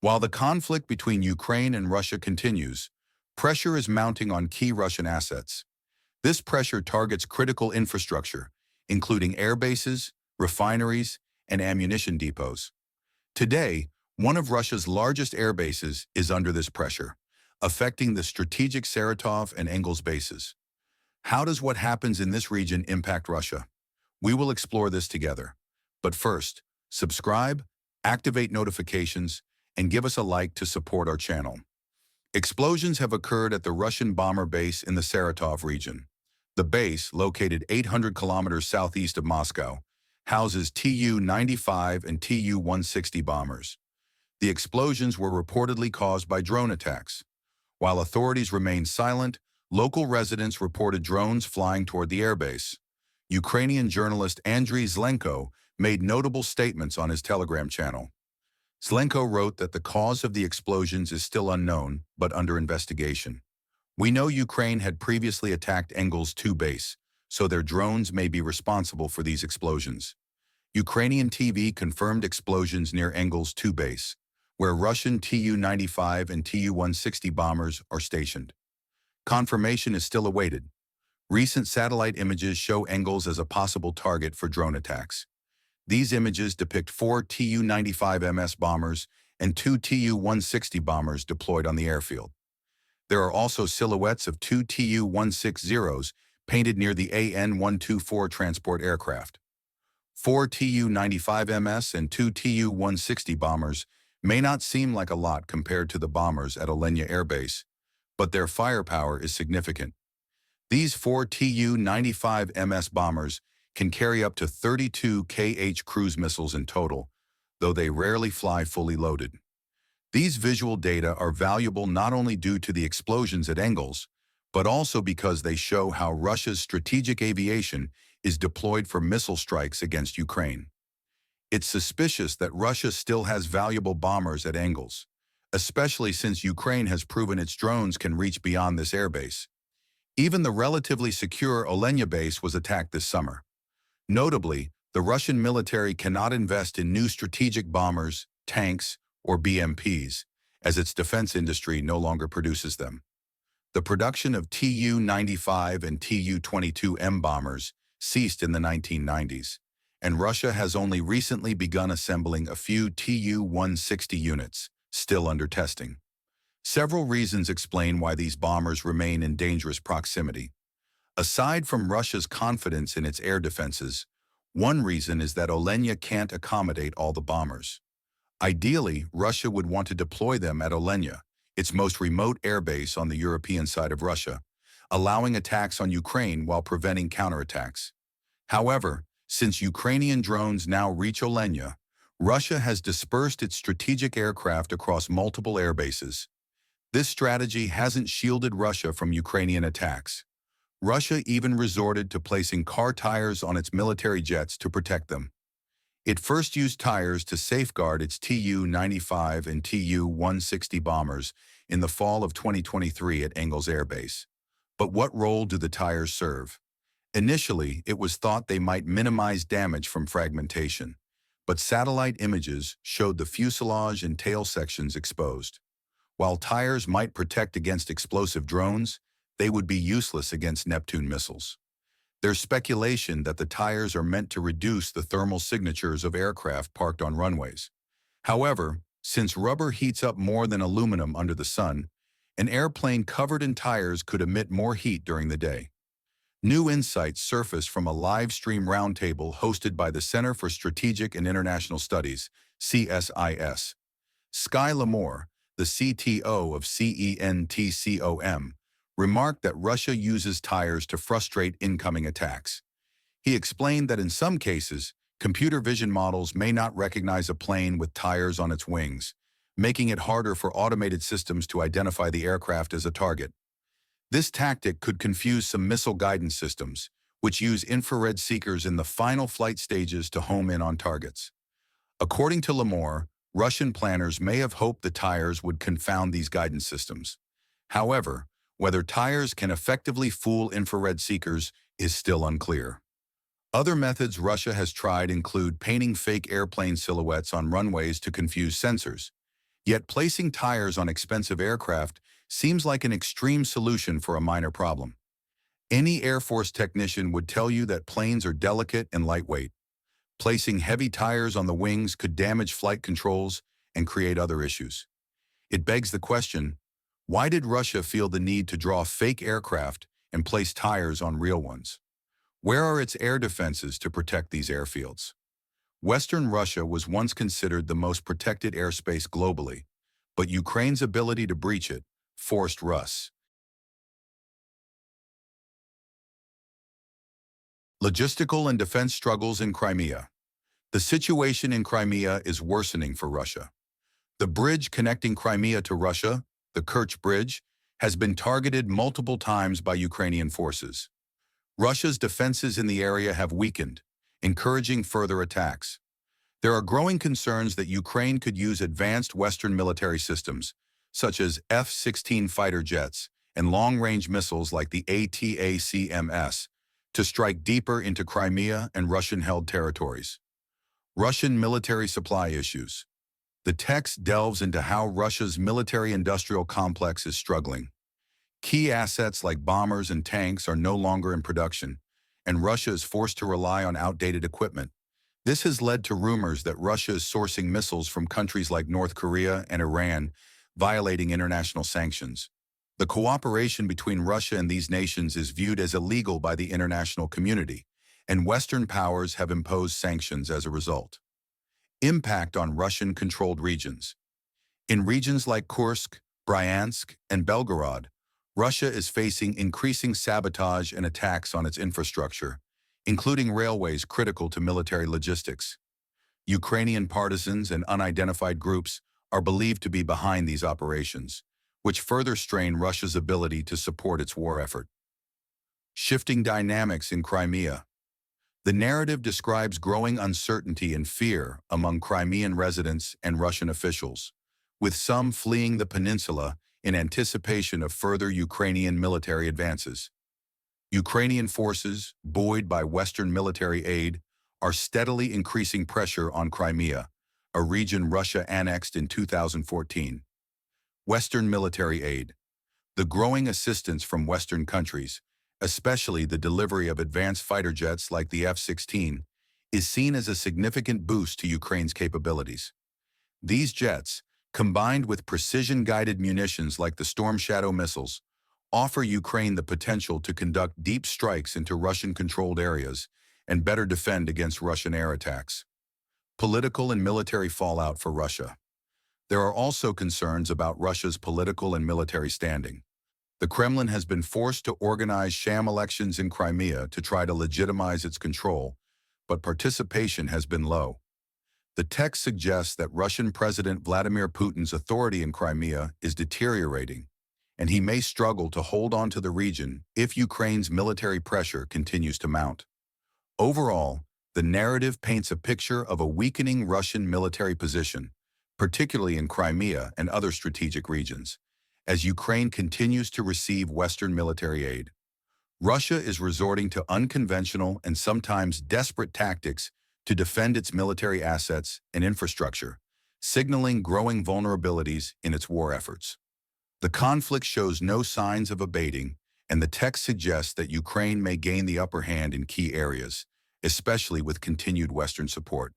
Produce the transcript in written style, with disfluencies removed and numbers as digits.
While the conflict between Ukraine and Russia continues, pressure is mounting on key Russian assets. This pressure targets critical infrastructure, including airbases, refineries, and ammunition depots. Today, one of Russia's largest airbases is under this pressure, affecting the strategic Saratov and Engels bases. How does what happens in this region impact Russia? We will explore this together. But first, subscribe, activate notifications, and give us a like to support our channel. Explosions have occurred at the Russian bomber base in the Saratov region. The base, located 800 kilometers southeast of Moscow, houses Tu-95 and Tu-160 bombers. The explosions were reportedly caused by drone attacks. While authorities remained silent, local residents reported drones flying toward the airbase. Ukrainian journalist Andriy Zlenko made notable statements on his Telegram channel. Zlenko wrote that the cause of the explosions is still unknown, but under investigation. We know Ukraine had previously attacked Engels 2 base, so their drones may be responsible for these explosions. Ukrainian TV confirmed explosions near Engels 2 base, where Russian Tu-95 and Tu-160 bombers are stationed. Confirmation is still awaited. Recent satellite images show Engels as a possible target for drone attacks. These images depict 4 Tu-95MS bombers and 2 Tu-160 bombers deployed on the airfield. There are also silhouettes of 2 Tu-160s painted near the AN-124 transport aircraft. 4 Tu-95MS and 2 Tu-160 bombers may not seem like a lot compared to the bombers at Olenya Air Base, but their firepower is significant. These 4 Tu-95MS bombers can carry up to 32 kh cruise missiles in total, though they rarely fly fully loaded. These visual data are valuable not only due to the explosions at Engels, but also because they show how Russia's strategic aviation is deployed for missile strikes against Ukraine. It's suspicious that Russia still has valuable bombers at Engels, especially since Ukraine has proven its drones can reach beyond this airbase. Even the relatively secure Olenya base was attacked this summer. Notably, the Russian military cannot invest in new strategic bombers, tanks, or BMPs, as its defense industry no longer produces them. The production of Tu-95 and Tu-22M bombers ceased in the 1990s, and Russia has only recently begun assembling a few Tu-160 units, still under testing. Several reasons explain why these bombers remain in dangerous proximity. Aside from Russia's confidence in its air defenses, one reason is that Olenya can't accommodate all the bombers. Ideally, Russia would want to deploy them at Olenya, its most remote airbase on the European side of Russia, allowing attacks on Ukraine while preventing counterattacks. However, since Ukrainian drones now reach Olenya, Russia has dispersed its strategic aircraft across multiple airbases. This strategy hasn't shielded Russia from Ukrainian attacks. Russia even resorted to placing car tires on its military jets to protect them. It first used tires to safeguard its Tu-95 and Tu-160 bombers in the fall of 2023 at Engels Air Base. But what role do the tires serve? Initially, it was thought they might minimize damage from fragmentation, but satellite images showed the fuselage and tail sections exposed. While tires might protect against explosive drones, they would be useless against Neptune missiles. There's speculation that the tires are meant to reduce the thermal signatures of aircraft parked on runways. However, since rubber heats up more than aluminum under the sun, an airplane covered in tires could emit more heat during the day. New insights surfaced from a live stream roundtable hosted by the Center for Strategic and International Studies, CSIS. Sky Lamore, the CTO of CENTCOM, remarked that Russia uses tires to frustrate incoming attacks. He explained that in some cases, computer vision models may not recognize a plane with tires on its wings, making it harder for automated systems to identify the aircraft as a target. This tactic could confuse some missile guidance systems, which use infrared seekers in the final flight stages to home in on targets. According to Lamore, Russian planners may have hoped the tires would confound these guidance systems. However, whether tires can effectively fool infrared seekers is still unclear. Other methods Russia has tried include painting fake airplane silhouettes on runways to confuse sensors, Yet placing tires on expensive aircraft seems like an extreme solution for a minor problem. Any Air Force technician would tell you that planes are delicate and lightweight. Placing heavy tires on the wings could damage flight controls and create other issues. It begs the question, why did Russia feel the need to draw fake aircraft and place tires on real ones? Where are its air defenses to protect these airfields? Western Russia was once considered the most protected airspace globally, but Ukraine's ability to breach it forced Rus. Logistical and defense struggles in Crimea. The situation in Crimea is worsening for Russia. The bridge connecting Crimea to Russia, the Kerch Bridge, has been targeted multiple times by Ukrainian forces. Russia's defenses in the area have weakened, encouraging further attacks. There are growing concerns that Ukraine could use advanced Western military systems, such as F-16 fighter jets and long-range missiles like the ATACMS, to strike deeper into Crimea and Russian-held territories. Russian military supply issues. The text delves into how Russia's military-industrial complex is struggling. Key assets like bombers and tanks are no longer in production, and Russia is forced to rely on outdated equipment. This has led to rumors that Russia is sourcing missiles from countries like North Korea and Iran, violating international sanctions. The cooperation between Russia and these nations is viewed as illegal by the international community, and Western powers have imposed sanctions as a result. Impact on Russian-controlled regions. In regions like Kursk, Bryansk, and Belgorod, Russia is facing increasing sabotage and attacks on its infrastructure, including railways critical to military logistics. Ukrainian partisans and unidentified groups are believed to be behind these operations, which further strain Russia's ability to support its war effort. Shifting dynamics in Crimea. The narrative describes growing uncertainty and fear among Crimean residents and Russian officials, with some fleeing the peninsula in anticipation of further Ukrainian military advances. Ukrainian forces, buoyed by Western military aid, are steadily increasing pressure on Crimea, a region Russia annexed in 2014. Western military aid. The growing assistance from Western countries, especially the delivery of advanced fighter jets like the F-16, is seen as a significant boost to Ukraine's capabilities. These jets, combined with precision-guided munitions like the Storm Shadow missiles, offer Ukraine the potential to conduct deep strikes into Russian-controlled areas and better defend against Russian air attacks. Political and military fallout for Russia. There are also concerns about Russia's political and military standing. The Kremlin has been forced to organize sham elections in Crimea to try to legitimize its control, but participation has been low. The text suggests that Russian President Vladimir Putin's authority in Crimea is deteriorating, and he may struggle to hold on to the region if Ukraine's military pressure continues to mount. Overall, the narrative paints a picture of a weakening Russian military position, particularly in Crimea and other strategic regions, as Ukraine continues to receive Western military aid. Russia is resorting to unconventional and sometimes desperate tactics to defend its military assets and infrastructure, signaling growing vulnerabilities in its war efforts. The conflict shows no signs of abating, and the text suggests that Ukraine may gain the upper hand in key areas, especially with continued Western support.